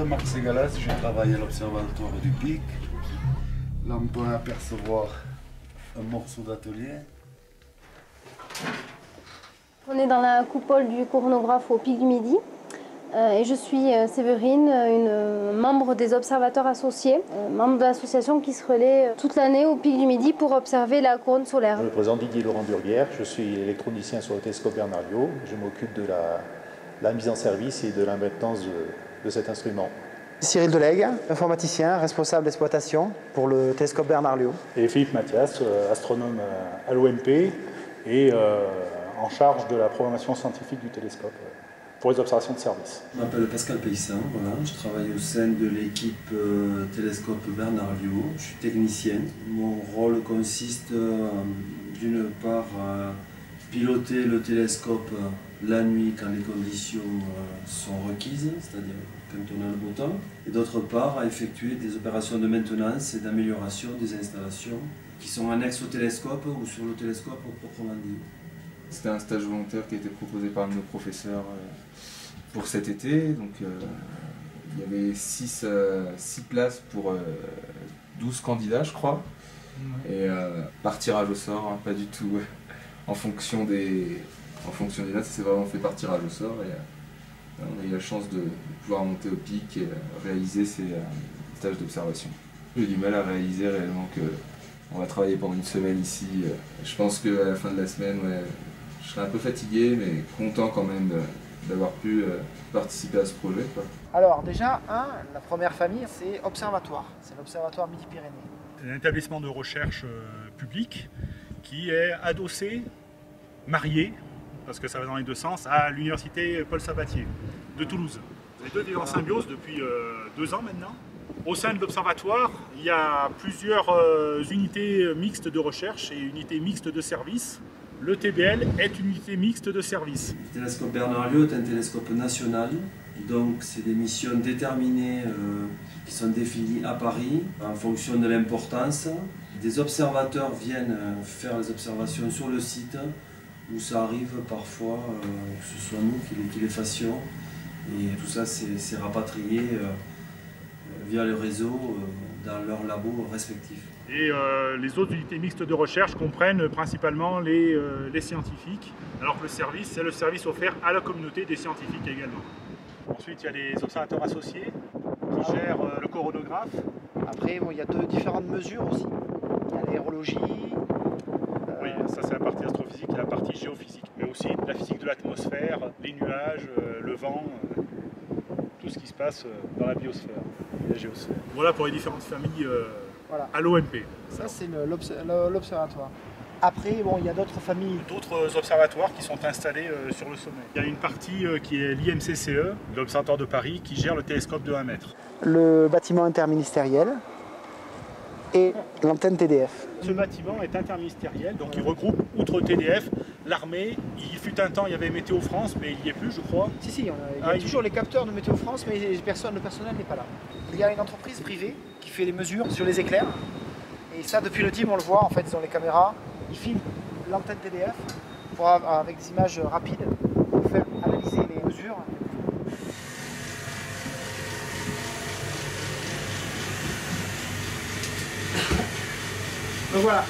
Marc Ségalas, je travaille à l'Observatoire du Pic. Là, on peut apercevoir un morceau d'atelier. On est dans la coupole du coronographe au Pic du Midi. Et je suis Séverine, une membre des observateurs associés, membre de l'association qui se relaie toute l'année au Pic du Midi pour observer la couronne solaire. Je me présente Didier Laurent Burguière, je suis électronicien sur le télescope Bernard-Liot. Je m'occupe de la mise en service et de la maintenance de cet instrument. Cyril Delegue, informaticien, responsable d'exploitation pour le télescope Bernard-Liot. Et Philippe Mathias, astronome à l'OMP et en charge de la programmation scientifique du télescope pour les observations de service. Je m'appelle Pascal Peissin, voilà. Je travaille au sein de l'équipe télescope Bernard-Liot. Je suis technicien. Mon rôle consiste d'une part à piloter le télescope la nuit quand les conditions sont requises, c'est-à-dire quand on a le beau temps, et d'autre part à effectuer des opérations de maintenance et d'amélioration des installations qui sont annexes au télescope ou sur le télescope proprement dit. C'était un stage volontaire qui a été proposé par nos professeurs pour cet été. Donc, il y avait 6 places pour 12 candidats, je crois. Et par tirage au sort, hein, pas du tout en fonction des notes, ça s'est vraiment fait par tirage au sort. Et on a eu la chance de pouvoir monter au pic et réaliser ces stages d'observation. J'ai du mal à réaliser réellement qu'on va travailler pendant une semaine ici. Je pense qu'à la fin de la semaine, je serai un peu fatigué, mais content quand même d'avoir pu participer à ce projet, quoi. Alors déjà, la première famille, c'est Observatoire. C'est l'Observatoire Midi-Pyrénées. C'est un établissement de recherche public qui est adossé, marié, parce que ça va dans les deux sens, à l'université Paul Sabatier de Toulouse. Les deux vivent en symbiose depuis 2 ans maintenant. Au sein de l'observatoire, il y a plusieurs unités mixtes de recherche et unités mixtes de service. Le TBL est une unité mixte de service. Le télescope Bernard-Liot est un télescope national, donc c'est des missions déterminées qui sont définies à Paris en fonction de l'importance. Des observateurs viennent faire les observations sur le site, où ça arrive parfois que ce soit nous qui les fassions. Et tout ça c'est rapatrié via le réseau dans leurs labos respectifs. Et les autres unités mixtes de recherche comprennent principalement les scientifiques, alors que le service, c'est le service offert à la communauté des scientifiques également. Ensuite, il y a les observateurs associés qui gèrent le coronographe. Après, il y a différentes mesures aussi. Il y a l'aérologie. Oui, ça c'est la partie astrophysique et la partie géophysique, mais aussi la physique de l'atmosphère, les nuages, le vent, tout ce qui se passe dans la biosphère et la géosphère. Voilà pour les différentes familles à l'OMP. Ça, c'est l'observatoire. Après, il y a d'autres familles. D'autres observatoires qui sont installés sur le sommet. Il y a une partie qui est l'IMCCE, l'Observatoire de Paris, qui gère le télescope de 1 mètre. Le bâtiment interministériel et l'antenne TDF. Ce bâtiment est interministériel, donc il regroupe, outre TDF, l'armée. Il fut un temps, il y avait Météo France, mais il n'y est plus, je crois. Si, il y a toujours les capteurs de Météo France, mais le personnel n'est pas là. Il y a une entreprise privée qui fait les mesures sur les éclairs. Et ça, depuis le DIM, on le voit, en fait, ils ont les caméras. Ils filment l'antenne TDF pour, avec des images rapides pour faire analyser les mesures. Donc voilà,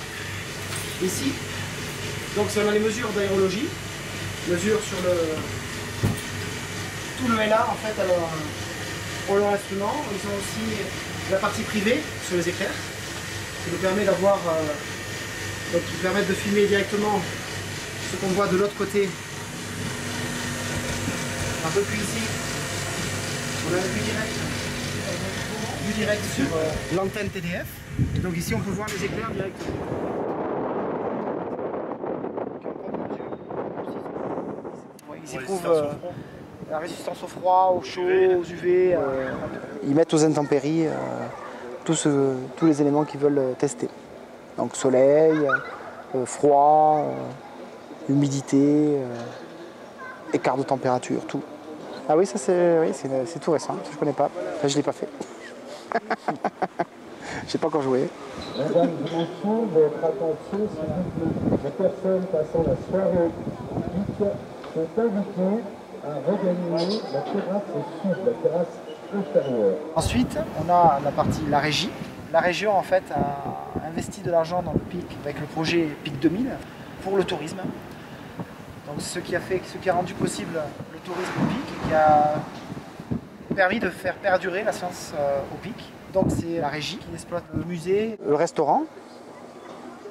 ici, donc on a les mesures d'aérologie, mesures sur tout le LA en fait, alors pour leur instrument. Ils ont aussi la partie privée sur les éclairs, qui nous permet d'avoir, donc qui permettent de filmer directement ce qu'on voit de l'autre côté. Un peu plus ici, on a une vue directe sur l'antenne TDF. Et donc ici on peut voir les éclairs directement. Ils y trouvent la résistance au froid, au chaud, aux UV. Ils mettent aux intempéries tous les éléments qu'ils veulent tester. Donc soleil, froid, humidité, écart de température, tout. Ah oui, ça c'est tout récent, ça je connais pas. Enfin, je l'ai pas fait. J'ai pas encore joué. Mesdames et messieurs, votre attention, s'il vous plaît. Les personnes passant la soirée au public sont invitées à regagner la terrasse sud, la terrasse inférieur. Ensuite, on a la régie. La région en fait a investi de l'argent dans le PIC avec le projet PIC 2000 pour le tourisme. Donc ce qui a rendu possible le tourisme au PIC et qui a permis de faire perdurer la science au PIC. Donc c'est la régie qui exploite le musée, le restaurant.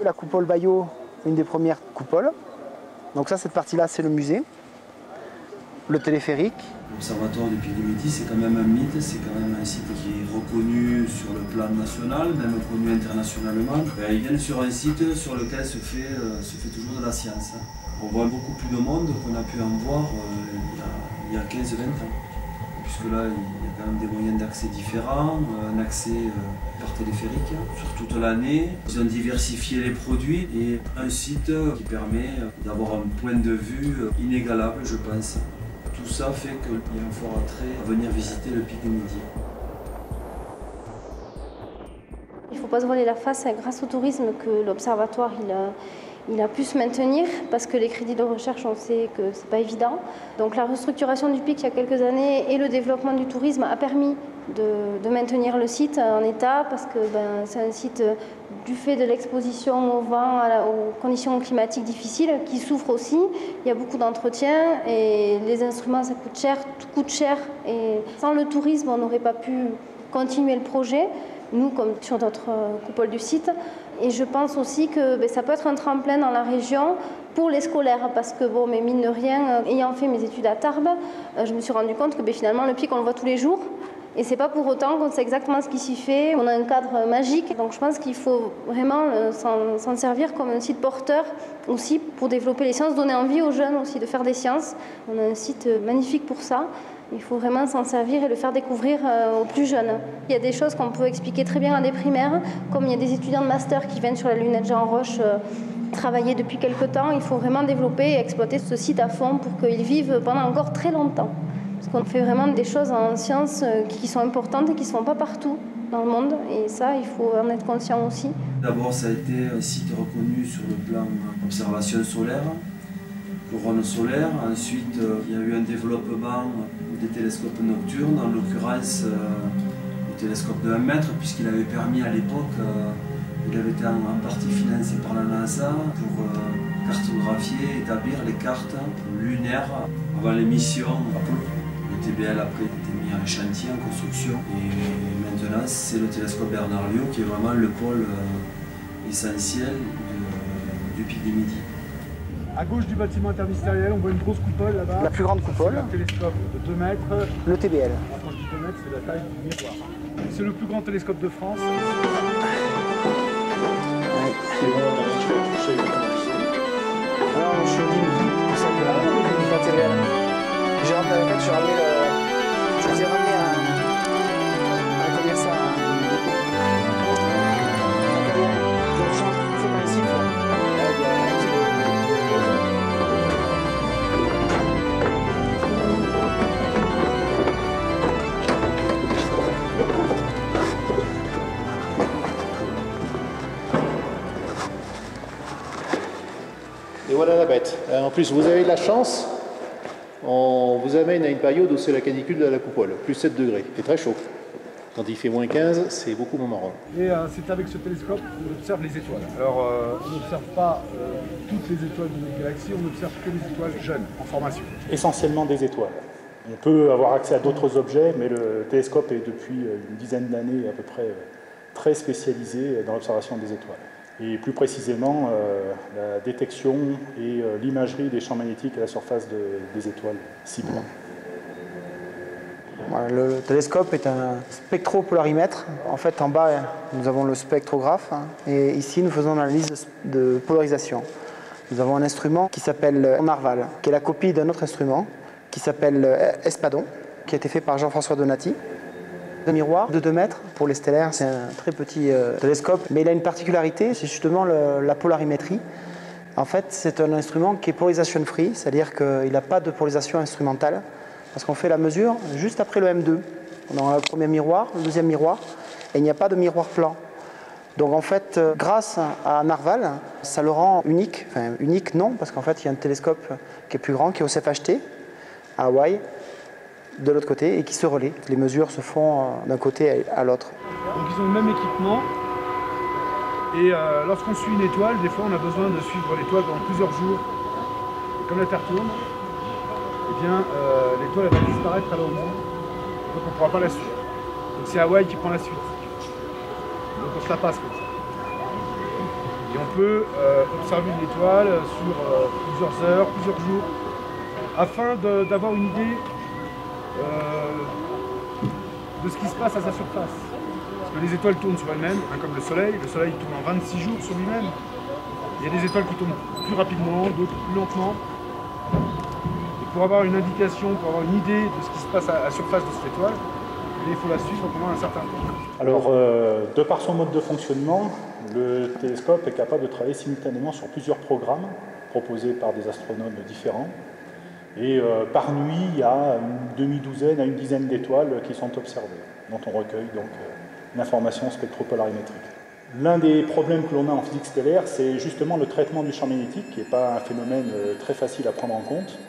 La coupole Bayot, une des premières coupoles. Donc ça, cette partie-là, c'est le musée. Le téléphérique. L'Observatoire du Pic du Midi, c'est quand même un mythe, c'est quand même un site qui est reconnu sur le plan national, même connu internationalement. Ils viennent sur un site sur lequel se fait toujours de la science. On voit beaucoup plus de monde qu'on a pu en voir il y a 15-20 ans. Puisque là, il y a quand même des moyens d'accès différents, un accès par téléphérique sur toute l'année. Ils ont diversifié les produits et un site qui permet d'avoir un point de vue inégalable, je pense. Tout ça fait qu'il y a un fort attrait à venir visiter le Pic du Midi. Il ne faut pas se voiler la face, c'est grâce au tourisme que l'Observatoire il a pu se maintenir parce que les crédits de recherche, on sait que c'est pas évident. Donc la restructuration du PIC il y a quelques années et le développement du tourisme a permis de maintenir le site en état parce que c'est un site du fait de l'exposition au vent, aux conditions climatiques difficiles qui souffre aussi. Il y a beaucoup d'entretien et les instruments ça coûte cher, tout coûte cher et sans le tourisme on n'aurait pas pu continuer le projet, nous comme sur d'autres coupoles du site. Et je pense aussi que ça peut être un tremplin dans la région pour les scolaires parce que bon, mais mine de rien, ayant fait mes études à Tarbes, je me suis rendu compte que finalement le PIC on le voit tous les jours et c'est pas pour autant qu'on sait exactement ce qui s'y fait, on a un cadre magique, donc je pense qu'il faut vraiment s'en servir comme un site porteur aussi pour développer les sciences, donner envie aux jeunes aussi de faire des sciences. On a un site magnifique pour ça. Il faut vraiment s'en servir et le faire découvrir aux plus jeunes. Il y a des choses qu'on peut expliquer très bien à des primaires, comme il y a des étudiants de master qui viennent sur la lunette Jean Roche travailler depuis quelques temps. Il faut vraiment développer et exploiter ce site à fond pour qu'ils vivent pendant encore très longtemps. Parce qu'on fait vraiment des choses en sciences qui sont importantes et qui ne se font pas partout dans le monde. Et ça, il faut en être conscient aussi. D'abord, ça a été un site reconnu sur le plan observation solaire, couronne solaire. Ensuite, il y a eu un développement des télescopes nocturnes, en l'occurrence le télescope de 1 mètre, puisqu'il avait permis à l'époque, il avait été en partie financé par la NASA pour cartographier, établir les cartes lunaires avant les missions Apollo. Le TBL après était mis en chantier, en construction, et maintenant c'est le télescope Bernard Liot qui est vraiment le pôle essentiel du Pic du Midi. À gauche du bâtiment interministériel, on voit une grosse coupole là-bas. La plus grande coupole. C'est un télescope de 2 mètres. Le TBL. Quand je dis 2 mètres, c'est la taille du miroir. C'est le plus grand télescope de France. Alors, je suis tout ça que là, du matériel. J'ai ramené, en fait, je vous ai ramené un commerçant. Et voilà la bête. En plus, vous avez de la chance, on vous amène à une période où c'est la canicule de la coupole, plus 7 degrés, c'est très chaud. Quand il fait moins 15, c'est beaucoup moins marrant. Et c'est avec ce télescope qu'on observe les étoiles. Alors, on n'observe pas toutes les étoiles de notre galaxie, on n'observe que les étoiles jeunes, en formation. Essentiellement des étoiles. On peut avoir accès à d'autres objets, mais le télescope est depuis une dizaine d'années à peu près très spécialisé dans l'observation des étoiles. Et plus précisément, la détection et l'imagerie des champs magnétiques à la surface des étoiles cibles. Le télescope est un spectropolarimètre. En fait, en bas, nous avons le spectrographe et ici, nous faisons l'analyse de polarisation. Nous avons un instrument qui s'appelle Narval, qui est la copie d'un autre instrument qui s'appelle Espadon, qui a été fait par Jean-François Donati. Un miroir de 2 mètres pour les stellaires, c'est un très petit télescope, mais il a une particularité, c'est justement la polarimétrie. En fait, c'est un instrument qui est polarisation free, c'est-à-dire qu'il n'a pas de polarisation instrumentale, parce qu'on fait la mesure juste après le M2. On a le premier miroir, le deuxième miroir, et il n'y a pas de miroir plan. Donc en fait, grâce à Narval, ça le rend unique. Enfin, unique non, parce qu'en fait, il y a un télescope qui est plus grand, qui est au CFHT, à Hawaï. de l'autre côté et qui se relaient. Les mesures se font d'un côté à l'autre. Donc ils ont le même équipement. Et lorsqu'on suit une étoile, des fois on a besoin de suivre l'étoile pendant plusieurs jours. Et comme la Terre tourne, eh bien l'étoile va disparaître à l'horizon. Donc on ne pourra pas la suivre. Donc c'est Hawaï qui prend la suite. Donc on se la passe comme ça. Et on peut observer une étoile sur plusieurs heures, plusieurs jours, afin d'avoir une idée de ce qui se passe à sa surface. Parce que les étoiles tournent sur elles-mêmes, hein, comme le Soleil tourne en 26 jours sur lui-même. Il y a des étoiles qui tournent plus rapidement, d'autres plus lentement. Et pour avoir une indication, pour avoir une idée de ce qui se passe à la surface de cette étoile, il faut la suivre pendant un certain temps. Alors, de par son mode de fonctionnement, le télescope est capable de travailler simultanément sur plusieurs programmes proposés par des astronomes différents. Et par nuit, il y a une demi-douzaine à une dizaine d'étoiles qui sont observées, dont on recueille donc l'information spectropolarimétrique. L'un des problèmes que l'on a en physique stellaire, c'est justement le traitement du champ magnétique, qui n'est pas un phénomène très facile à prendre en compte.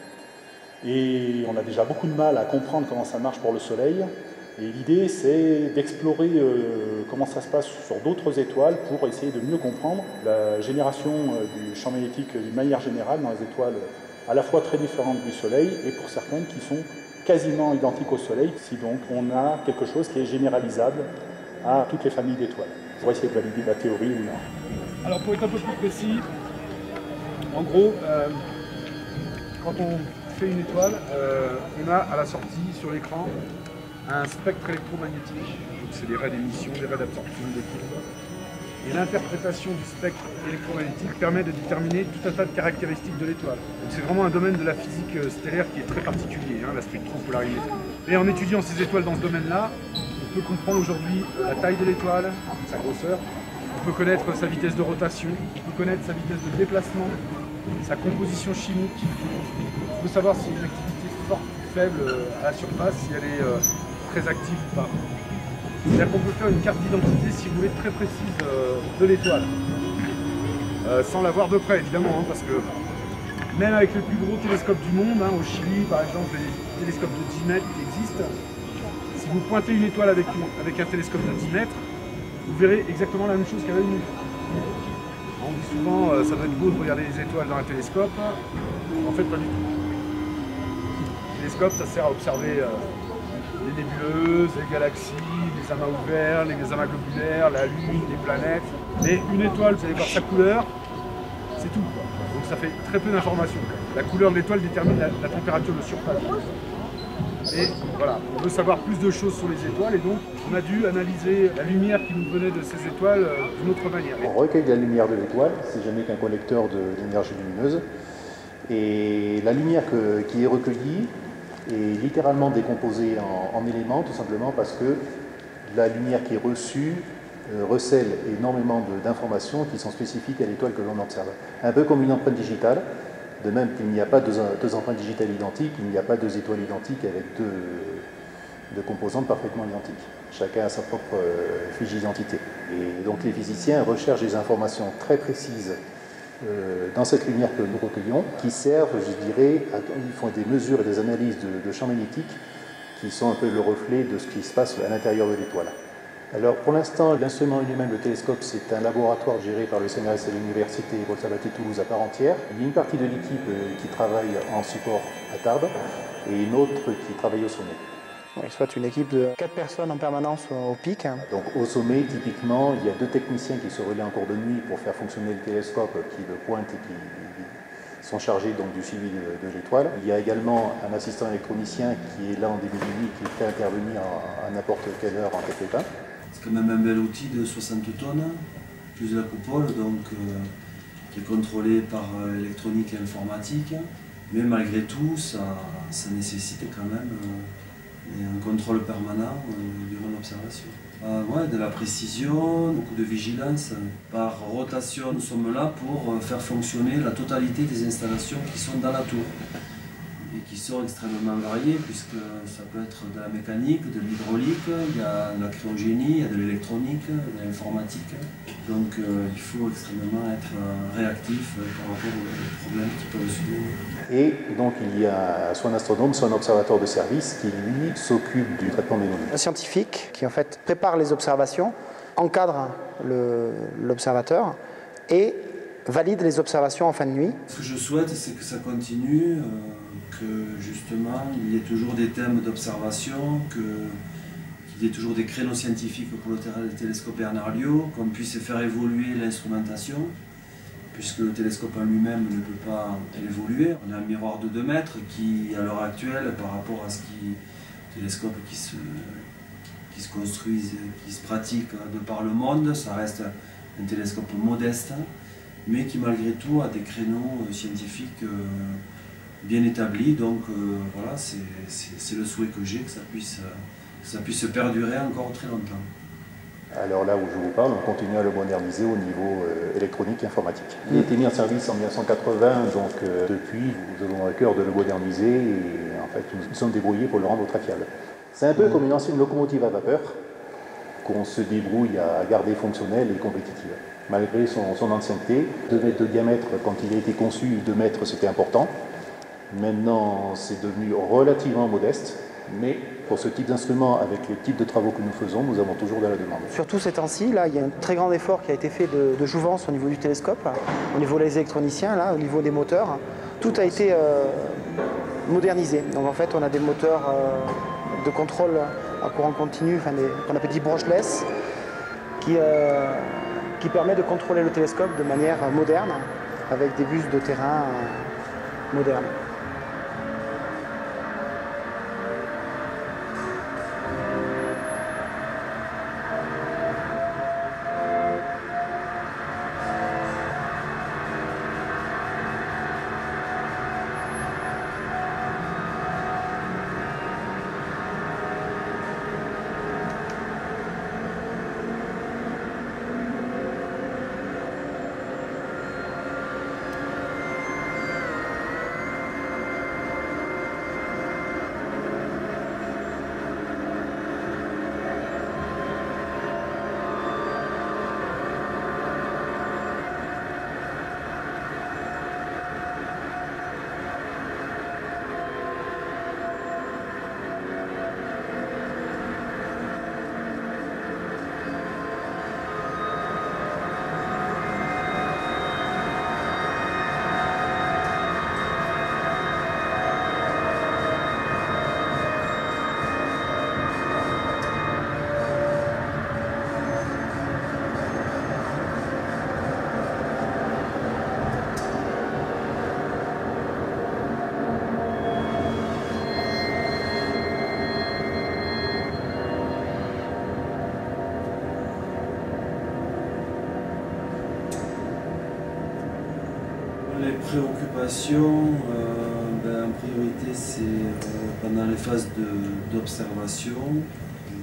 Et on a déjà beaucoup de mal à comprendre comment ça marche pour le Soleil. Et l'idée, c'est d'explorer comment ça se passe sur d'autres étoiles pour essayer de mieux comprendre la génération du champ magnétique d'une manière générale dans les étoiles à la fois très différentes du Soleil et pour certaines qui sont quasiment identiques au Soleil, si donc on a quelque chose qui est généralisable à toutes les familles d'étoiles, pour essayer de valider la théorie ou non. Alors pour être un peu plus précis, en gros, quand on fait une étoile, on a à la sortie sur l'écran un spectre électromagnétique, donc c'est des raies d'émission, des raies d'absorption, des courbes. Et l'interprétation du spectre électromagnétique permet de déterminer tout un tas de caractéristiques de l'étoile. Donc c'est vraiment un domaine de la physique stellaire qui est très particulier, hein, la spectropolarimétrie. Et en étudiant ces étoiles dans ce domaine-là, on peut comprendre aujourd'hui la taille de l'étoile, sa grosseur, on peut connaître sa vitesse de rotation, on peut connaître sa vitesse de déplacement, sa composition chimique, on peut savoir si une activité forte ou faible à la surface, si elle est très active ou pas. C'est-à-dire qu'on peut faire une carte d'identité, si vous voulez, très précise de l'étoile. Sans la voir de près, évidemment, hein, parce que même avec le plus gros télescope du monde, hein, au Chili, par exemple, les télescopes de 10 mètres qui existent, si vous pointez une étoile avec un télescope de 10 mètres, vous verrez exactement la même chose qu'à l'œil nu. On dit souvent, ça doit être beau de regarder les étoiles dans un télescope. En fait, pas du tout. Le télescope, ça sert à observer les nébuleuses, les galaxies, les amas ouverts, les amas globulaires, la Lune, les planètes. Mais une étoile, vous allez voir sa couleur, c'est tout. Donc ça fait très peu d'informations. La couleur de l'étoile détermine la température de surface. Et voilà, on veut savoir plus de choses sur les étoiles et donc on a dû analyser la lumière qui nous venait de ces étoiles d'une autre manière. On recueille la lumière de l'étoile, c'est jamais qu'un collecteur d'énergie lumineuse. Et la lumière qui est recueillie est littéralement décomposée en éléments, tout simplement parce que la lumière qui est reçue recèle énormément d'informations qui sont spécifiques à l'étoile que l'on observe. Un peu comme une empreinte digitale, de même qu'il n'y a pas deux empreintes digitales identiques, il n'y a pas deux étoiles identiques avec deux composantes parfaitement identiques. Chacun a sa propre fiche d'identité. Et donc les physiciens recherchent des informations très précises dans cette lumière que nous recueillons, qui servent, je dirais, ils font des mesures et des analyses de champs magnétiques qui sont un peu le reflet de ce qui se passe à l'intérieur de l'étoile. Alors pour l'instant, l'instrument lui-même, le télescope, c'est un laboratoire géré par le CNRS et l'Université Paul Sabatier Toulouse à part entière. Il y a une partie de l'équipe qui travaille en support à Tarbes et une autre qui travaille au sommet. Oui, soit une équipe de 4 personnes en permanence au pic. Donc au sommet, typiquement, il y a 2 techniciens qui se relaient en cours de nuit pour faire fonctionner le télescope qui le pointe et qui sont chargés donc, du suivi de l'étoile. Il y a également un assistant électronicien qui est là en début de nuit, qui fait intervenir à n'importe quelle heure en quelques temps. C'est quand même un bel outil de 60 tonnes, plus la coupole, donc, qui est contrôlé par électronique et informatique. Mais malgré tout, ça nécessite quand même un contrôle permanent durant l'observation. Ouais, de la précision, beaucoup de vigilance. Par rotation, nous sommes là pour faire fonctionner la totalité des installations qui sont dans la tour. et qui sont extrêmement variées, puisque ça peut être de la mécanique, de l'hydraulique, il y a de la cryogénie, il y a de l'électronique, de l'informatique. Donc il faut extrêmement être réactif par rapport aux problèmes qui peuvent se donner. Et donc il y a soit un astronome, soit un observateur de service qui lui s'occupe du traitement des données. Un scientifique qui en fait prépare les observations, encadre l'observateur et valide les observations en fin de nuit. Ce que je souhaite, c'est que ça continue, que justement il y ait toujours des thèmes d'observation, qu'il y ait toujours des créneaux scientifiques pour le télescope Bernard-Liot, qu'on puisse faire évoluer l'instrumentation, puisque le télescope en lui-même ne peut pas évoluer. On a un miroir de 2 mètres qui, à l'heure actuelle, par rapport à ce télescope qui se construisent, qui se pratiquent de par le monde, ça reste un télescope modeste, mais qui malgré tout a des créneaux scientifiques bien établis. Donc voilà, c'est le souhait que j'ai, que ça puisse perdurer encore très longtemps. Alors là où je vous parle, on continue à le moderniser au niveau électronique et informatique. Il a été mis en service en 1980, donc depuis, nous avons à cœur de le moderniser et en fait, nous nous sommes débrouillés pour le rendre très fiable. C'est un peu comme une ancienne locomotive à vapeur qu'on se débrouille à garder fonctionnelle et compétitive. Malgré son ancienneté, 2 mètres de diamètre, quand il a été conçu, 2 mètres c'était important. Maintenant, c'est devenu relativement modeste, mais pour ce type d'instrument, avec les types de travaux que nous faisons, nous avons toujours de la demande. Surtout ces temps-ci, là, il y a un très grand effort qui a été fait de jouvence au niveau du télescope, au niveau des électroniciens, là, au niveau des moteurs. Tout a été modernisé. Donc en fait, on a des moteurs de contrôle à courant continu, qu'on appelle brushless, qui permet de contrôler le télescope de manière moderne, avec des bus de terrain modernes. Les préoccupations, en priorité, c'est pendant les phases d'observation.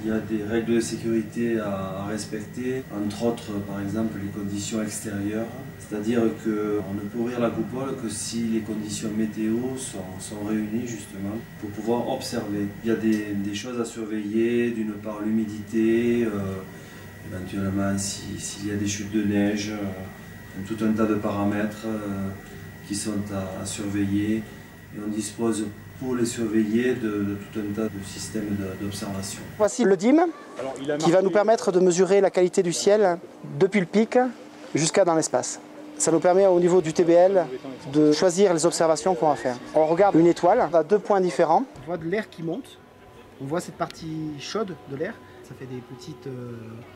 Il y a des règles de sécurité à respecter, entre autres, par exemple, les conditions extérieures. C'est-à-dire qu'on ne peut ouvrir la coupole que si les conditions météo sont réunies, justement, pour pouvoir observer. Il y a des choses à surveiller, d'une part l'humidité, éventuellement s'il y a des chutes de neige, tout un tas de paramètres qui sont à surveiller. Et on dispose pour les surveiller de tout un tas de systèmes d'observation. Voici le DIM qui va nous permettre de mesurer la qualité du ciel depuis le pic jusqu'à dans l'espace. Ça nous permet au niveau du TBL de choisir les observations qu'on va faire. On regarde une étoile, on a 2 points différents. On voit de l'air qui monte, on voit cette partie chaude de l'air. Ça fait des petites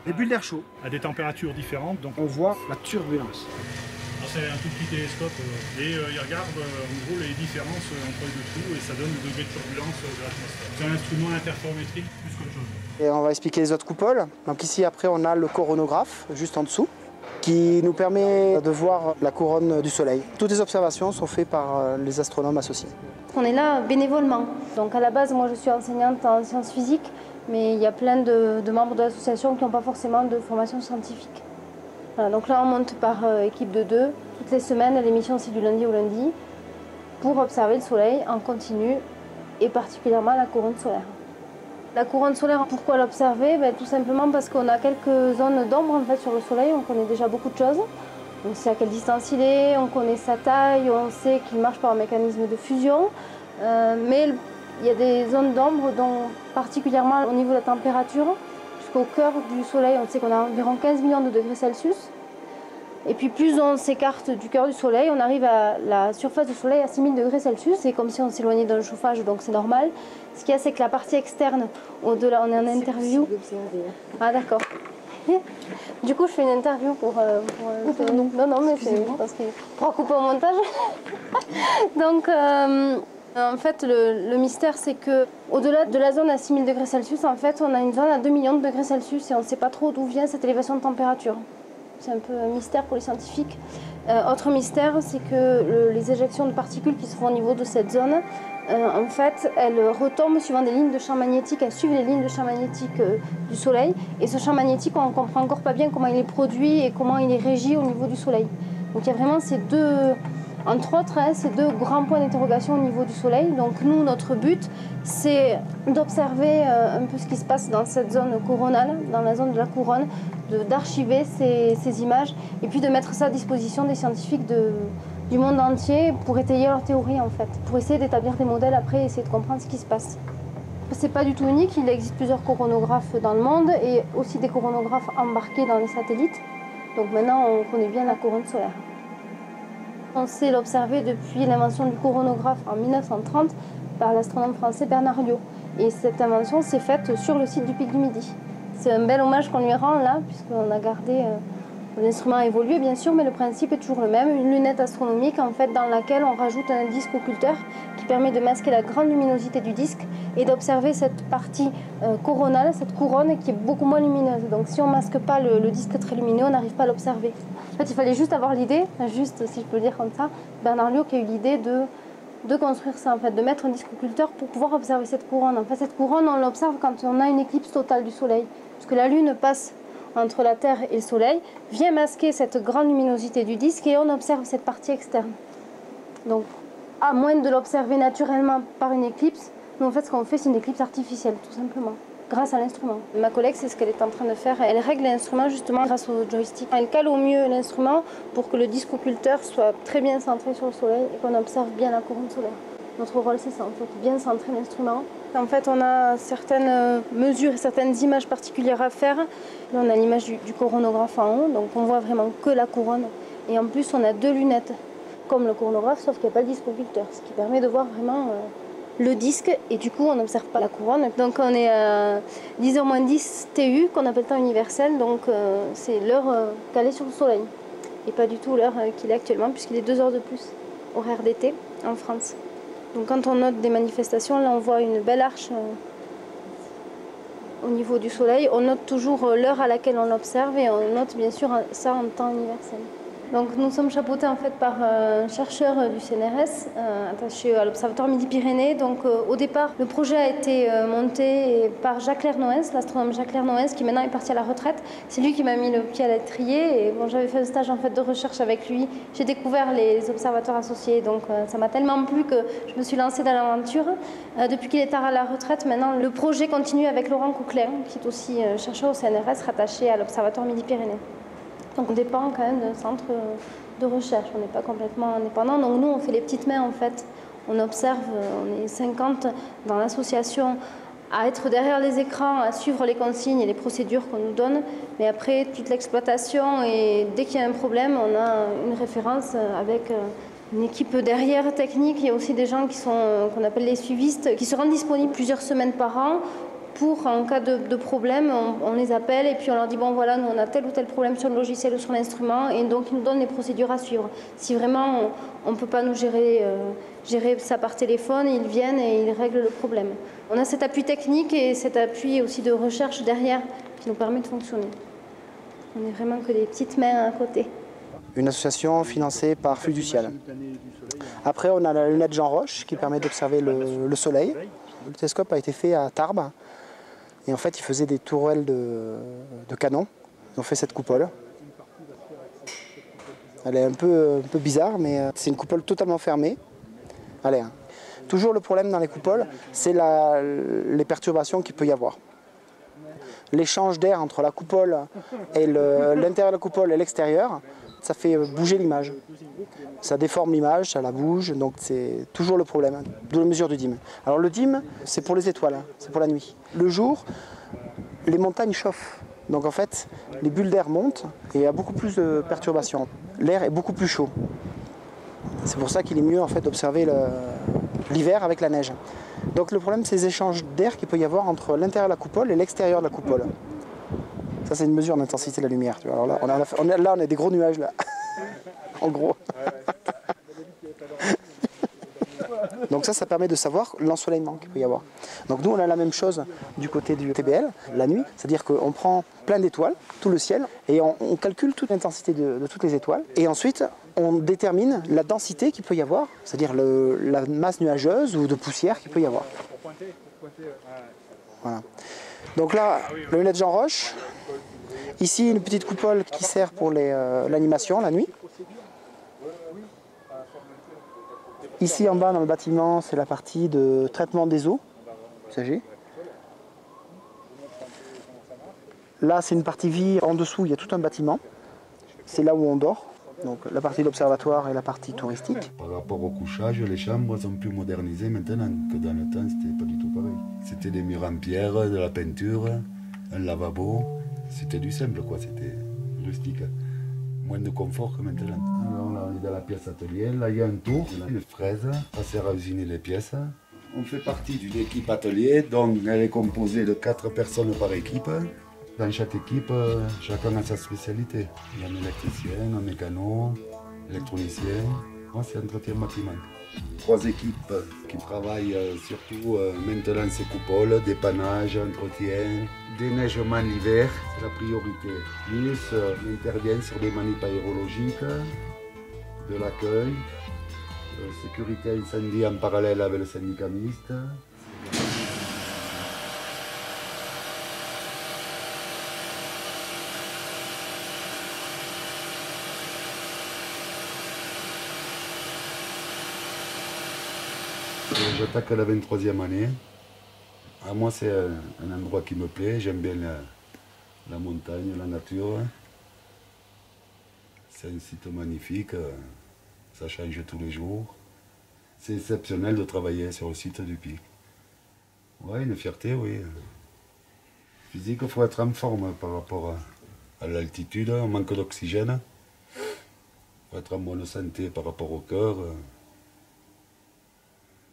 des bulles d'air chaud. À des températures différentes. Donc on voit la turbulence. C'est un tout petit télescope et il regarde en gros les différences entre les deux trous et ça donne le degré de turbulence de l'atmosphère. C'est un instrument interferométrique plus qu'autre chose. Et on va expliquer les autres coupoles. Donc ici après on a le coronographe juste en dessous qui nous permet de voir la couronne du soleil. Toutes les observations sont faites par les astronomes associés. On est là bénévolement. Donc à la base moi je suis enseignante en sciences physiques, mais il y a plein de membres de l'association qui n'ont pas forcément de formation scientifique. Voilà, donc là on monte par équipe de 2. Toutes les semaines, l'émission c'est du lundi au lundi. pour observer le soleil en continu et particulièrement la couronne solaire. La couronne solaire, pourquoi l'observer? Tout simplement parce qu'on a quelques zones d'ombre en fait, sur le soleil, on connaît déjà beaucoup de choses. On sait à quelle distance il est, on connaît sa taille, on sait qu'il marche par un mécanisme de fusion. Mais il y a des zones d'ombre, particulièrement au niveau de la température, puisqu'au cœur du soleil, on sait qu'on a environ 15 millions de degrés Celsius. Et puis plus on s'écarte du cœur du soleil, on arrive à la surface du soleil à 6000 degrés Celsius. C'est comme si on s'éloignait d'un chauffage, donc c'est normal. Ce qu'il y a, c'est que la partie externe, au-delà, on est en interview. Ah d'accord. Du coup, je fais une interview pour non, mais c'est parce qu'il pourra couper au montage. Donc, en fait, le mystère, c'est que au-delà de la zone à 6000 degrés Celsius, en fait, on a une zone à 2 millions de degrés Celsius et on ne sait pas trop d'où vient cette élévation de température. C'est un peu un mystère pour les scientifiques. Autre mystère, c'est que les éjections de particules qui se font au niveau de cette zone, en fait, elles retombent suivant des lignes de champ magnétique, elles suivent les lignes de champ magnétique du Soleil. Et ce champ magnétique, on ne comprend encore pas bien comment il est produit et comment il est régi au niveau du Soleil. Donc il y a vraiment ces deux, entre autres, ces deux grands points d'interrogation au niveau du Soleil. Donc nous, notre but, c'est d'observer un peu ce qui se passe dans cette zone coronale, dans la zone de la couronne, d'archiver ces images et puis de mettre ça à disposition des scientifiques du monde entier pour étayer leur théorie en fait, pour essayer d'établir des modèles après et essayer de comprendre ce qui se passe. C'est pas du tout unique, il existe plusieurs coronographes dans le monde et aussi des coronographes embarqués dans les satellites. Donc maintenant on connaît bien la couronne solaire. On sait l'observer depuis l'invention du coronographe en 1930 par l'astronome français Bernard Liot. Et cette invention s'est faite sur le site du Pic du Midi. C'est un bel hommage qu'on lui rend là, puisqu'on a gardé... L'instrument a évolué bien sûr, mais le principe est toujours le même. Une lunette astronomique en fait, dans laquelle on rajoute un disque occulteur qui permet de masquer la grande luminosité du disque et d'observer cette partie coronale, cette couronne qui est beaucoup moins lumineuse. Donc si on ne masque pas le disque très lumineux, on n'arrive pas à l'observer. En fait, il fallait juste avoir l'idée, juste si je peux le dire comme ça, Bernard Liot qui a eu l'idée de construire ça, en fait, de mettre un disque occulteur pour pouvoir observer cette couronne. En fait, cette couronne, on l'observe quand on a une éclipse totale du Soleil, puisque la Lune passe entre la Terre et le Soleil, vient masquer cette grande luminosité du disque et on observe cette partie externe. Donc, à moins de l'observer naturellement par une éclipse, nous en fait ce qu'on fait c'est une éclipse artificielle, tout simplement, grâce à l'instrument. Ma collègue, c'est ce qu'elle est en train de faire, elle règle l'instrument justement grâce au joystick. Elle cale au mieux l'instrument pour que le disque occulteur soit très bien centré sur le Soleil et qu'on observe bien la couronne solaire. Notre rôle c'est ça, en fait, bien centrer l'instrument. En fait, on a certaines mesures et certaines images particulières à faire. Là, on a l'image du coronographe en haut, donc on voit vraiment que la couronne. Et en plus, on a deux lunettes, comme le coronographe, sauf qu'il n'y a pas le disque occulteur, ce qui permet de voir vraiment le disque. Et du coup, on n'observe pas la couronne. Donc, on est à 10h-10 TU, qu'on appelle temps universel. Donc, c'est l'heure calée sur le Soleil. Et pas du tout l'heure qu'il est actuellement, puisqu'il est 2 heures de plus, horaire d'été, en France. Donc quand on note des manifestations, là on voit une belle arche au niveau du Soleil. On note toujours l'heure à laquelle on l'observe et on note bien sûr ça en temps universel. Donc nous sommes chapeautés en fait par un chercheur du CNRS attaché à l'Observatoire Midi-Pyrénées. Donc au départ, le projet a été monté par Jacques-Claire Noëns, l'astronome Jacques-Claire Noëns qui maintenant est parti à la retraite. C'est lui qui m'a mis le pied à l'étrier et bon, j'avais fait un stage en fait de recherche avec lui. J'ai découvert les observateurs associés, donc ça m'a tellement plu que je me suis lancée dans l'aventure. Depuis qu'il est à la retraite, maintenant le projet continue avec Laurent Coquelin, qui est aussi chercheur au CNRS rattaché à l'Observatoire Midi-Pyrénées. Donc on dépend quand même d'un centre de recherche, on n'est pas complètement indépendant. Donc nous on fait les petites mains en fait, on observe, on est 50 dans l'association à être derrière les écrans, à suivre les consignes et les procédures qu'on nous donne. Mais après toute l'exploitation et dès qu'il y a un problème, on a une référence avec une équipe derrière technique. Il y a aussi des gens qui sont qu'on appelle les suivistes, qui se rendent disponibles plusieurs semaines par an. Pour, en cas de problème, on les appelle et puis on leur dit bon voilà, nous on a tel ou tel problème sur le logiciel ou sur l'instrument et donc ils nous donnent les procédures à suivre. Si vraiment on ne peut pas nous gérer ça par téléphone, ils viennent et ils règlent le problème. On a cet appui technique et cet appui aussi de recherche derrière qui nous permet de fonctionner. On n'est vraiment que des petites mains à côté. Une association financée par Flux du Ciel. Après on a la lunette Jean Roche qui permet d'observer le soleil. Le télescope a été fait à Tarbes. Et en fait, ils faisaient des tourelles de canon. Ils ont fait cette coupole. Elle est un peu bizarre, mais c'est une coupole totalement fermée, à l'air. Toujours le problème dans les coupoles, c'est les perturbations qu'il peut y avoir. L'échange d'air entre la coupole et l'intérieur de la coupole et l'extérieur, ça fait bouger l'image. Ça déforme l'image, ça la bouge, donc c'est toujours le problème, d'où la mesure du DIM. Alors le DIM, c'est pour les étoiles, c'est pour la nuit. Le jour, les montagnes chauffent. Donc en fait, les bulles d'air montent et il y a beaucoup plus de perturbations. L'air est beaucoup plus chaud. C'est pour ça qu'il est mieux en fait d'observer l'hiver avec la neige. Donc le problème, c'est les échanges d'air qu'il peut y avoir entre l'intérieur de la coupole et l'extérieur de la coupole. Ça, c'est une mesure d'intensité de la lumière. Tu vois. Alors là, on a des gros nuages là, en gros. Donc ça permet de savoir l'ensoleillement qu'il peut y avoir. Donc nous, on a la même chose du côté du TBL, la nuit. C'est-à-dire qu'on prend plein d'étoiles, tout le ciel, et on calcule toute l'intensité de toutes les étoiles. Et ensuite, on détermine la densité qu'il peut y avoir, c'est-à-dire la masse nuageuse ou de poussière qu'il peut y avoir. Voilà. Donc là, le lunette Jean Roche. Ici, une petite coupole qui sert pour l'animation, la nuit. Ici en bas dans le bâtiment, c'est la partie de traitement des eaux usagées. Là, c'est une partie vie. En dessous, il y a tout un bâtiment. C'est là où on dort. Donc la partie de l'observatoire et la partie touristique. Par rapport au couchage, les chambres sont plus modernisées maintenant que dans le temps, c'était pas du tout pareil. C'était des murs en pierre, de la peinture, un lavabo. C'était du simple, quoi. C'était rustique. Moins de confort que maintenant. Alors là, on est dans la pièce atelier. Là, il y a un tour, une fraise. Ça sert à usiner les pièces. On fait partie d'une équipe atelier, donc elle est composée de 4 personnes par équipe. Dans chaque équipe, chacun a sa spécialité. Il y a un électricien, un mécano, électronicien. Moi, c'est entretien bâtiment. 3 équipes qui travaillent surtout maintenant ces coupoles, dépannage, entretien, déneigement l'hiver, c'est la priorité. Plus, on intervient sur des manips aérologiques, de l'accueil, sécurité incendie en parallèle avec le syndicat mixte. J'attaque la 23e année. Moi, c'est un endroit qui me plaît. J'aime bien la montagne, la nature. C'est un site magnifique. Ça change tous les jours. C'est exceptionnel de travailler sur le site du Pic. Oui, une fierté, oui. Physique, il faut être en forme par rapport à l'altitude. On manque d'oxygène. Il faut être en bonne santé par rapport au cœur.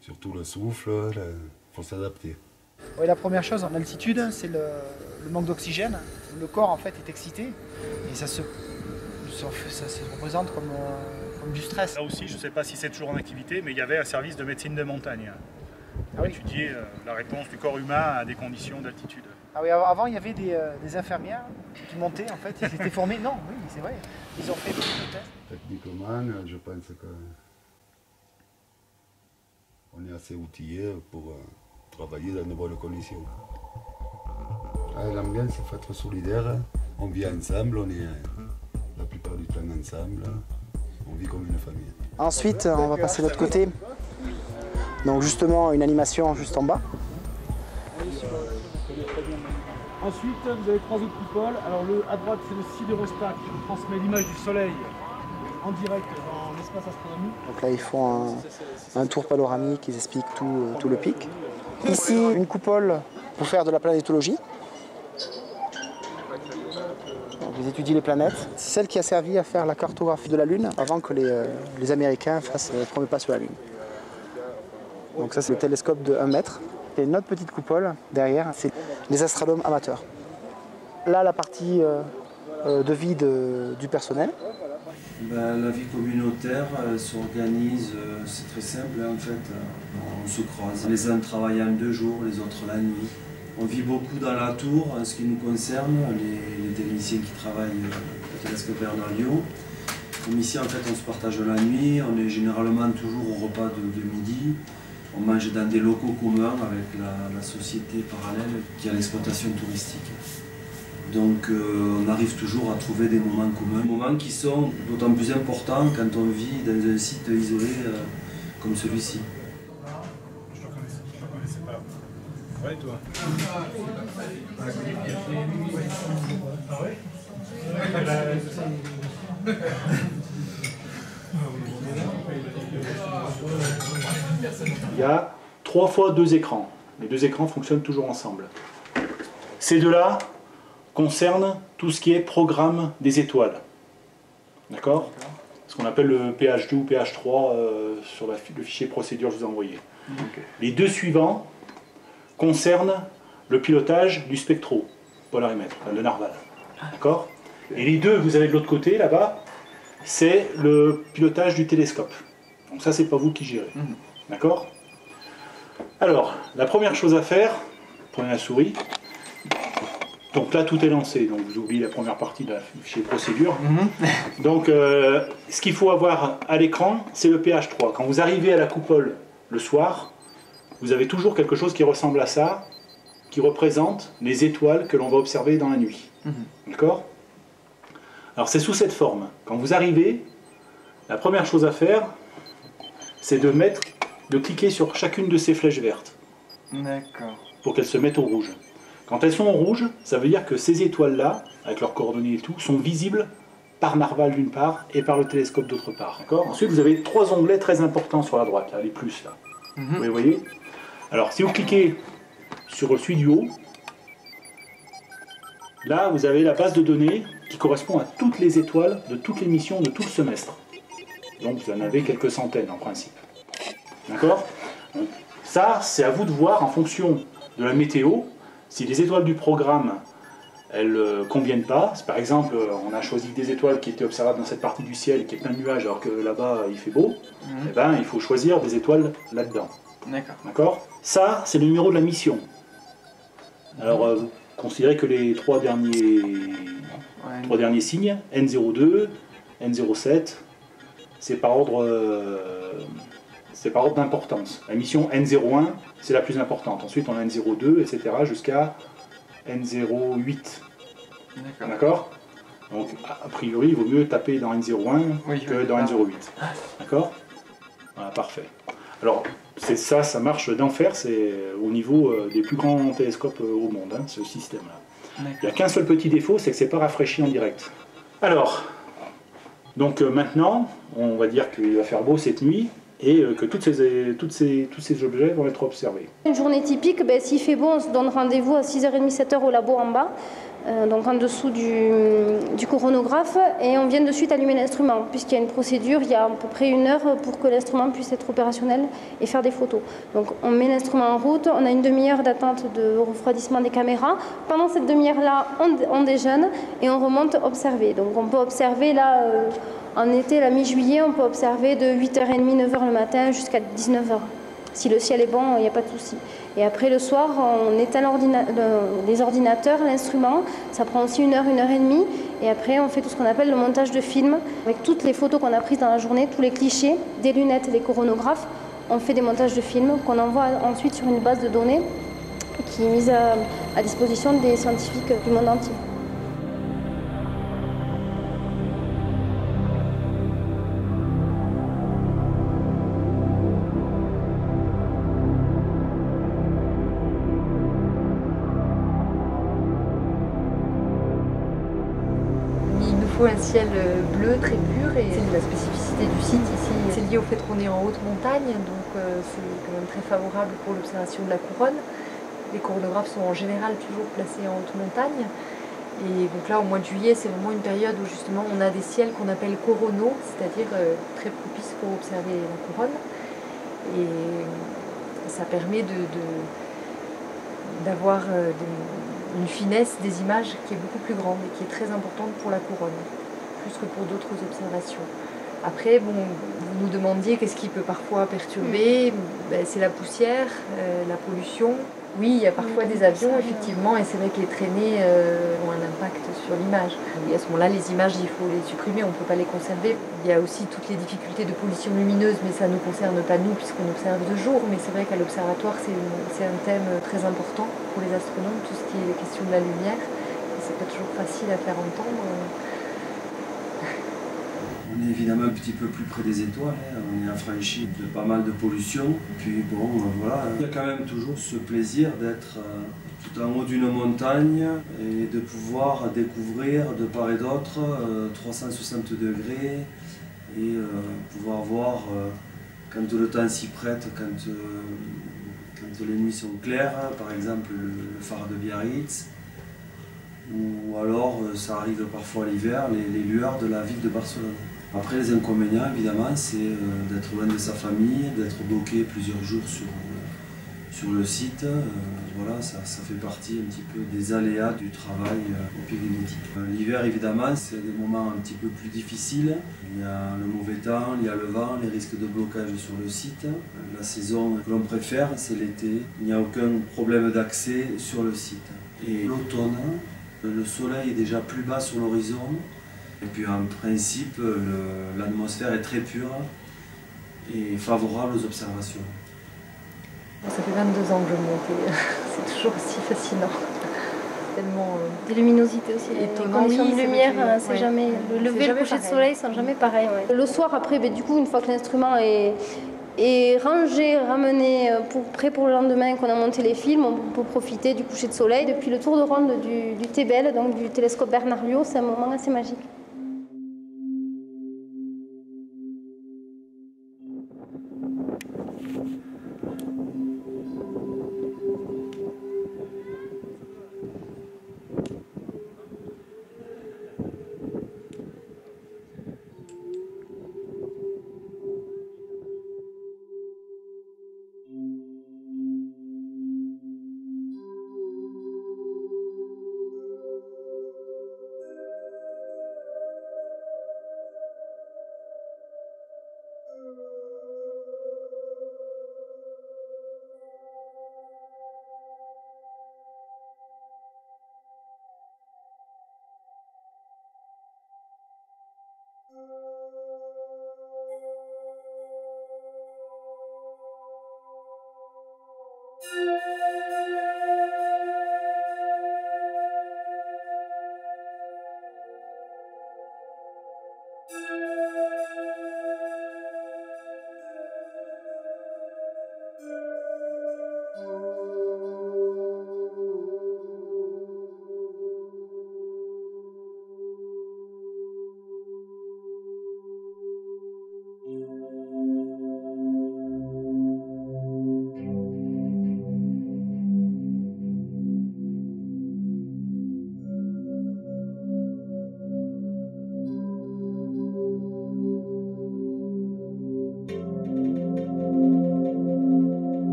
Surtout le souffle, il faut s'adapter. Oui, la première chose en altitude, c'est le manque d'oxygène. Le corps en fait est excité et ça se représente comme du stress. Là aussi, je ne sais pas si c'est toujours en activité, mais il y avait un service de médecine de montagne pour étudier la réponse du corps humain à des conditions d'altitude. Ah oui, avant il y avait des infirmières qui montaient en fait, ils étaient formés. Non, oui, c'est vrai. Ils ont fait beaucoup de tests. Techniquement, je pense que on est assez outillé pour travailler dans de bonnes conditions. L'ambiance, il faut être solidaire. On vit ensemble, on est la plupart du temps ensemble. On vit comme une famille. Ensuite, on va passer de l'autre côté. Donc justement, une animation juste en bas. Ensuite, vous avez 3 autres coupoles. Alors à droite, c'est le sidérostat qui transmet l'image du soleil en direct dans l'espace astronomique. Donc là, ils font un tour panoramique, ils expliquent tout le pic. Ici, une coupole pour faire de la planétologie. Donc, ils étudient les planètes. C'est celle qui a servi à faire la cartographie de la Lune avant que les Américains fassent le premier pas sur la Lune. Donc ça, c'est le télescope de 1 mètre. Et une autre petite coupole derrière, c'est les astronomes amateurs. Là, la partie de vie du personnel. La vie communautaire s'organise, c'est très simple en fait, on se croise. Les uns travaillent en 2 jours, les autres la nuit. On vit beaucoup dans la tour en ce qui nous concerne, les techniciens qui travaillent au télescope Bernard-Liot. Comme ici en fait on se partage la nuit, on est généralement toujours au repas de midi. On mange dans des locaux communs avec la société parallèle qui a l'exploitation touristique. Donc on arrive toujours à trouver des moments communs, des moments qui sont d'autant plus importants quand on vit dans un site isolé comme celui-ci. Ouais, toi. Il y a 3 fois 2 écrans. Les 2 écrans fonctionnent toujours ensemble. Ces deux-là concernent tout ce qui est programme des étoiles. D'accord? Ce qu'on appelle le PH2 ou PH3 sur le fichier procédure que je vous ai envoyé. Okay. Les 2 suivants concernent le pilotage du spectropolarimètre, le narval. D'accord? Et les 2 que vous avez de l'autre côté, là-bas, c'est le pilotage du télescope. Donc ça, c'est pas vous qui gérez. D'accord? Alors, la première chose à faire, prenez la souris. Donc là, tout est lancé. Donc vous oubliez la première partie du fichier procédure. Donc, ce qu'il faut avoir à l'écran, c'est le PH3. Quand vous arrivez à la coupole le soir, vous avez toujours quelque chose qui ressemble à ça, qui représente les étoiles que l'on va observer dans la nuit. D'accord? Alors c'est sous cette forme. Quand vous arrivez, la première chose à faire, c'est de cliquer sur chacune de ces flèches vertes. D'accord. Pour qu'elles se mettent au rouge. Quand elles sont en rouge, ça veut dire que ces étoiles-là, avec leurs coordonnées et tout, sont visibles par narval d'une part et par le télescope d'autre part. Ensuite, vous avez 3 onglets très importants sur la droite, là, les plus là. Vous voyez? Alors, si vous cliquez sur celui du haut, là, vous avez la base de données qui correspond à toutes les étoiles de toutes les missions de tout le semestre. Donc, vous en avez quelques centaines en principe. D'accord? Ça, c'est à vous de voir en fonction de la météo. Si les étoiles du programme, elles ne conviennent pas, par exemple, on a choisi des étoiles qui étaient observables dans cette partie du ciel qui est plein de nuages alors que là-bas il fait beau, eh ben, il faut choisir des étoiles là-dedans. D'accord? Ça, c'est le numéro de la mission. Alors, vous considérez que les 3 derniers signes, N02, N07, c'est par ordre d'importance. La mission N01, c'est la plus importante. Ensuite, on a N02, etc. jusqu'à N08. D'accord? Donc, a priori, il vaut mieux taper dans N01 que dans N08. D'accord? Voilà, parfait. Alors, ça marche d'enfer, c'est au niveau des plus grands télescopes au monde, hein, ce système-là. Il n'y a qu'un seul petit défaut, c'est que c'est pas rafraîchi en direct. Alors, donc maintenant, on va dire qu'il va faire beau cette nuit, et que tous ces objets vont être observés. Une journée typique, s'il fait beau, on se donne rendez-vous à 6h30, 7h au labo en bas, donc en dessous du coronographe, et on vient de suite allumer l'instrument, puisqu'il y a une procédure, il y a à peu près 1 heure pour que l'instrument puisse être opérationnel et faire des photos. Donc on met l'instrument en route, on a une demi-heure d'attente de refroidissement des caméras. Pendant cette demi-heure-là, on déjeune et on remonte observer. Donc on peut observer là... En été, la mi-juillet, on peut observer de 8h30, 9h le matin jusqu'à 19h. Si le ciel est bon, il n'y a pas de souci. Et après, le soir, on éteint les ordinateurs, l'instrument. Ça prend aussi 1 heure, 1 heure et demie. Et après, on fait tout ce qu'on appelle le montage de film. Avec toutes les photos qu'on a prises dans la journée, tous les clichés, des lunettes et des coronographes, on fait des montages de films qu'on envoie ensuite sur une base de données qui est mise à disposition des scientifiques du monde entier. Un ciel bleu très pur et c'est la spécificité du site ici. C'est lié au fait qu'on est en haute montagne, donc c'est quand même très favorable pour l'observation de la couronne. Les coronographes sont en général toujours placés en haute montagne. Et donc là, au mois de juillet, c'est vraiment une période où justement on a des ciels qu'on appelle coronaux, c'est-à-dire très propices pour observer la couronne. Et ça permet d'avoir une finesse des images qui est beaucoup plus grande et qui est très importante pour la couronne, plus que pour d'autres observations. Après, bon, vous nous demandiez qu'est-ce qui peut parfois perturber, c'est la poussière, la pollution. Oui, il y a parfois des avions, effectivement, et c'est vrai que les traînées ont un impact sur l'image. Et à ce moment-là, les images, il faut les supprimer, on ne peut pas les conserver. Il y a aussi toutes les difficultés de pollution lumineuse, mais ça ne nous concerne pas nous, puisqu'on observe de jour. Mais c'est vrai qu'à l'observatoire, c'est un thème très important pour les astronomes, tout ce qui est la question de la lumière. C'est pas toujours facile à faire entendre. On On est évidemment un petit peu plus près des étoiles, hein. On est affranchi de pas mal de pollution. Puis bon, voilà, il y a quand même toujours ce plaisir d'être tout en haut d'une montagne et de pouvoir découvrir de part et d'autre 360 degrés et pouvoir voir quand le temps s'y prête, quand les nuits sont claires, par exemple le phare de Biarritz, ou alors ça arrive parfois l'hiver, les lueurs de la ville de Barcelone. Après les inconvénients évidemment c'est d'être loin de sa famille, d'être bloqué plusieurs jours sur le site. Voilà, ça fait partie un petit peu des aléas du travail au Pic du Midi. L'hiver évidemment c'est des moments un petit peu plus difficiles. Il y a le mauvais temps, il y a le vent, les risques de blocage sur le site. La saison que l'on préfère c'est l'été. Il n'y a aucun problème d'accès sur le site. Et l'automne, le soleil est déjà plus bas sur l'horizon. Et puis en principe, l'atmosphère est très pure et favorable aux observations. Ça fait 22 ans que je monte et c'est toujours aussi fascinant. Tellement des luminosités aussi. Étonnant. Les conditions de lumière, c'est ouais. jamais. Le lever et le coucher de soleil sont jamais pareils. Ouais. Le soir, après, du coup, une fois que l'instrument est rangé, ramené, prêt pour le lendemain, qu'on a monté les films, on peut profiter du coucher de soleil. Depuis le tour de ronde du Teibel, donc du télescope Bernard-Liot, c'est un moment assez magique.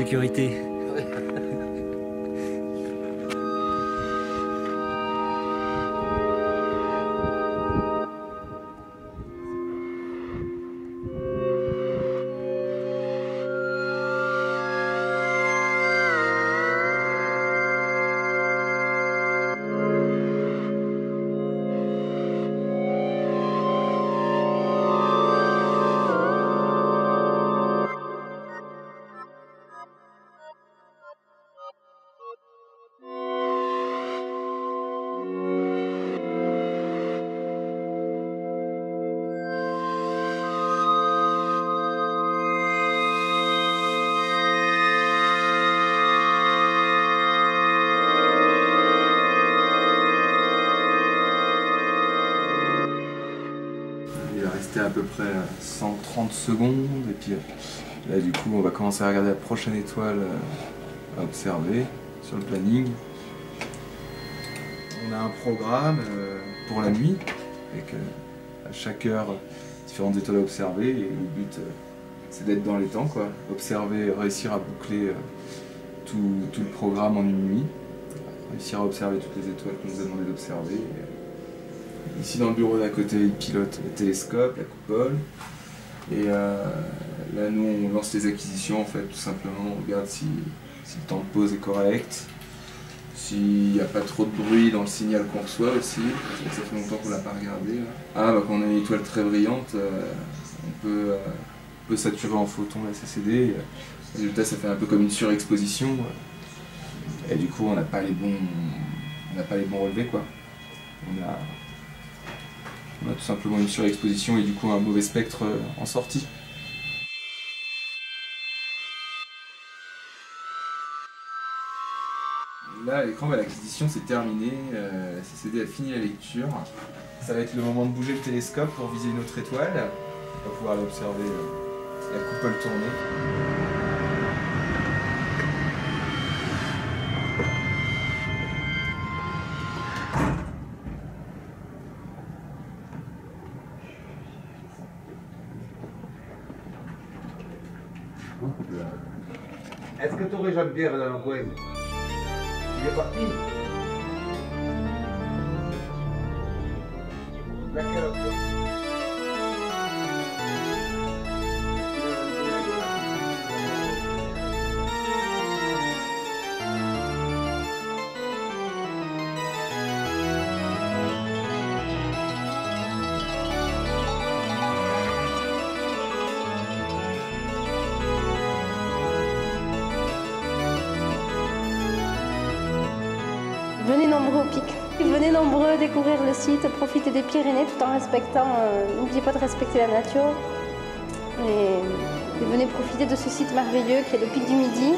sécurité. Il va rester à peu près 130 secondes et puis là du coup on va commencer à regarder la prochaine étoile à observer sur le planning. On a un programme pour la nuit avec à chaque heure différentes étoiles à observer et le but c'est d'être dans les temps quoi. Observer, réussir à boucler tout le programme en une nuit, réussir à observer toutes les étoiles qu'on nous a demandé d'observer. Ici dans le bureau d'à côté, il pilote le télescope, la coupole. Et là, nous, on lance les acquisitions, en fait, tout simplement. On regarde si le temps de pause est correct, s'il n'y a pas trop de bruit dans le signal qu'on reçoit aussi. Parce que ça fait longtemps qu'on ne l'a pas regardé. Là. Ah, bah, quand on a une étoile très brillante, on peut saturer en photons la CCD. Résultat, ça fait un peu comme une surexposition. Et du coup, on n'a pas les bons relevés, quoi. On a tout simplement une surexposition et du coup un mauvais spectre en sortie. Là, à l'écran, l'acquisition c'est terminé, la CCD a fini la lecture. Ça va être le moment de bouger le télescope pour viser une autre étoile. On va pouvoir aller observer la coupole tourner. Est-ce que tu aurais Jean-Pierre dans le coin? Il est parti? Laquelle? Venez nombreux au pic. Venez nombreux découvrir le site, profiter des Pyrénées tout en respectant, n'oubliez pas de respecter la nature. Et venez profiter de ce site merveilleux qui est le Pic du Midi.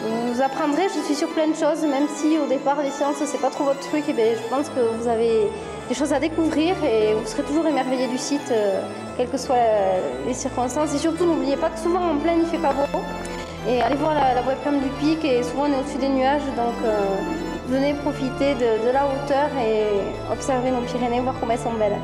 Vous apprendrez, je suis sûre, plein de choses, même si au départ les sciences c'est pas trop votre truc, et bien, je pense que vous avez des choses à découvrir et vous serez toujours émerveillé du site, quelles que soient les circonstances. Et surtout n'oubliez pas que souvent en plein il fait pas beau. Et allez voir la webcam du pic et souvent on est au-dessus des nuages, donc venez profiter de la hauteur et observer nos Pyrénées, voir comment elles sont belles.